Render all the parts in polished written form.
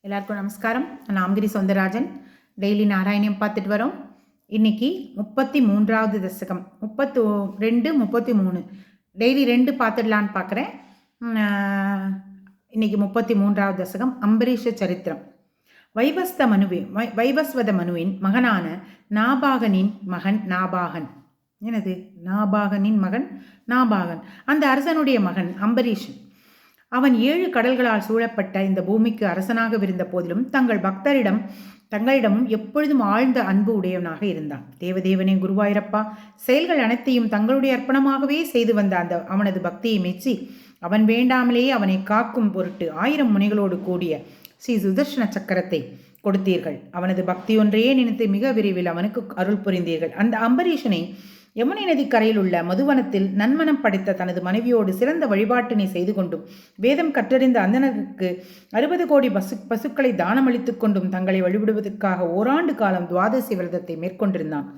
எல்லாருக்கும் நமஸ்காரம். நான் ஆம்கிரி சௌந்தரராஜன். டெய்லி நாராயணியம் பார்த்துட்டு வரோம். இன்னைக்கு 33வது தசகம், 32, 33 டெய்லி 2 பார்த்துடலான்னு பார்க்குறேன். இன்னைக்கு 33வது தசகம் அம்பரீஷ சரித்திரம். வைவஸ்வத மனுவின் மகனான நாபாகனின் மகன் நாபாகன். எனது நாபாகனின் மகன் நாபாகன், அந்த அரசனுடைய மகன் அம்பரீஷன். அவன் 7 கடல்களால் சூழப்பட்ட இந்த பூமிக்கு அரசனாகவிருந்த போதிலும் தங்களிடமும் எப்பொழுதும் ஆழ்ந்த அன்பு உடையவனாக இருந்தான். தேவதேவனே குருவாயிரப்பா, செயல்கள் அனைத்தையும் தங்களுடைய அர்ப்பணமாகவே செய்து வந்த அவனது பக்தியை மெச்சி அவன் வேண்டாமலேயே அவனை காக்கும் பொருட்டு 1000 முனைகளோடு கூடிய ஸ்ரீ சுதர்ஷன சக்கரத்தை கொடுத்தீர்கள். அவனது பக்தியொன்றையே நினைத்து மிக விரைவில் அவனுக்கு அருள் புரிந்தீர்கள். அந்த அம்பரீஷனை யமுனை நதிக்கரையில் உள்ள மதுவனத்தில் நன்மனம் படைத்த தனது மனைவியோடு சிறந்த வழிபாட்டினை செய்து கொண்டும் வேதம் கற்றறிந்த அந்தனருக்கு 60 கோடி பசுக்களை தானமளித்துக் கொண்டும் தங்களை வழிபடுவதற்காக ஓராண்டு காலம் துவாதசி விரதத்தை மேற்கொண்டிருந்தான்.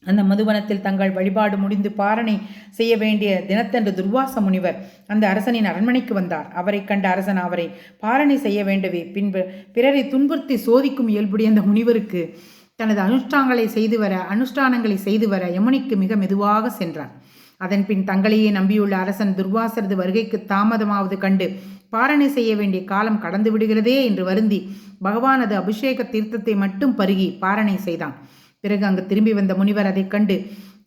அந்த மதுவனத்தில் தங்கள் வழிபாடு முடிந்து பாரணை செய்ய வேண்டிய தினத்தன்று துர்வாச முனிவர் அந்த அரசனின் அரண்மனைக்கு வந்தார். அவரை கண்ட அரசன் அவரை பாரணை செய்ய வேண்டவே பின்பு பிறரை துன்புறுத்தி சோதிக்கும் இயல்புடைய அந்த முனிவருக்கு தனது அனுஷ்டானங்களை செய்து வர யமுனைக்கு மிக மெதுவாக சென்றார். அதன்பின் தங்களையே நம்பியுள்ள அரசன் துர்வாசரது வருகைக்கு தாமதமாவது கண்டு பாரணை செய்ய வேண்டிய காலம் கடந்து விடுகிறதே என்று வருந்தி பகவானது அபிஷேக தீர்த்தத்தை மட்டும் பருகி பாரணை செய்தான். பிறகு அங்கு திரும்பி வந்த முனிவர் அதை கண்டு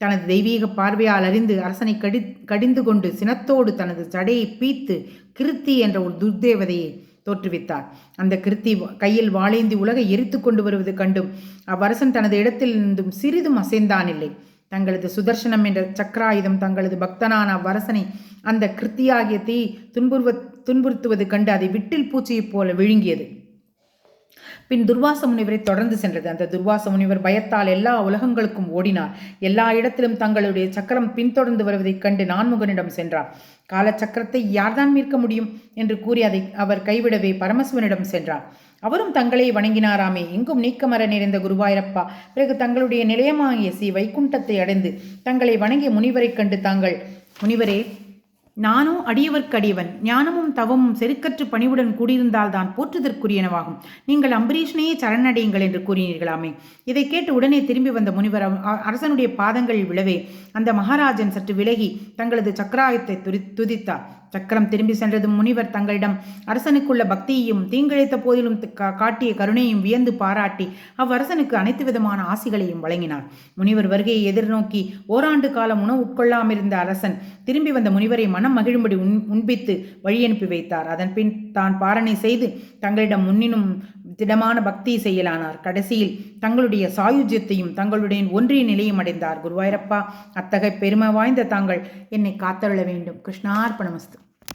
தனது தெய்வீக பார்வையால் அறிந்து அரசனை கடிந்து கொண்டு சினத்தோடு தனது ஜடையை பீத்து கிருத்தி என்ற ஒரு துர்தேவதையை தோற்றுவித்தார். அந்த கிருத்தி கையில் வாளேந்தி உலகை எரித்து கொண்டு வருவது கண்டும் அவ்வரசன் தனது இடத்தில் இருந்தும் சிறிதும் அசைந்தான் இல்லை. தங்களது சுதர்சனம் என்ற சக்கராயுதம் தங்களது பக்தனான அவ்வரசனை அந்த கிருத்தியாகிய தீ துன்புறுத்துவது கண்டு அதை விட்டில் பூச்சியைப் போல விழுங்கியது. பின் துர்வாச முனிவரை தொடர்ந்து சென்றது. அந்த துர்வாச முனிவர் பயத்தால் எல்லா உலகங்களுக்கும் ஓடினார். எல்லா இடத்திலும் தங்களுடைய சக்கரம் பின்தொடர்ந்து வருவதைக் கண்டு நான்முகனிடம் சென்றார். காலச்சக்கரத்தை யார்தான் மீட்க முடியும் என்று கூறி அதை அவர் கைவிடவே பரமசிவனிடம் சென்றார். அவரும் தங்களை வணங்கினாராமே. எங்கும் நீக்கமர நிறைந்த குருவாயிரப்பா, பிறகு தங்களுடைய நிலையமாகிய ஸ்ரீ வைகுண்டத்தை அடைந்து தங்களை வணங்கிய முனிவரை கண்டு தாங்கள், முனிவரே, நானோ அடியவர்க்கு அடியவன், ஞானமும் தவமும் செருக்கற்று பணிவுடன் கூடியிருந்தால் தான் போற்றுதற்குரியனவாகும். நீங்கள் அம்பரீஷனையே சரணடையுங்கள் என்று கூறினீர்களாமே. இதை கேட்டு உடனே திரும்பி வந்த முனிவர் அரசனுடைய பாதங்களில் விழவே அந்த மகாராஜன் சற்று விலகி தங்களது சக்கராயத்தை துதித்தார். சக்கரம் திரும்பி சென்றதும் முனிவர் தங்களிடம் அரசனுக்குள்ள பக்தியையும் தீங்கிழைத்த போதிலும் காட்டிய கருணையும் வியந்து பாராட்டி அவ்வரசனுக்கு அனைத்து விதமான ஆசிகளையும் வழங்கினார். முனிவர் வருகையை எதிர்நோக்கி ஓராண்டு காலம் உணவு உட்கொள்ளாமிருந்த அரசன் திரும்பி வந்த முனிவரை மனம் மகிழும்படி உண்பித்து வழியனுப்பி வைத்தார். அதன் பின் தான் பாரணை செய்து தங்களிடம் முன்னினும் திடமான பக்தி செய்யலானார். கடைசியில் தங்களுடைய சாயுஜ்யத்தையும் தங்களுடைய ஒன்றிய நிலையும் அடைந்தார். குருவாயிரப்பா, அத்தகைய பெருமை வாய்ந்த தாங்கள் என்னை காத்தருள வேண்டும். கிருஷ்ணார்ப்பணமஸ்து.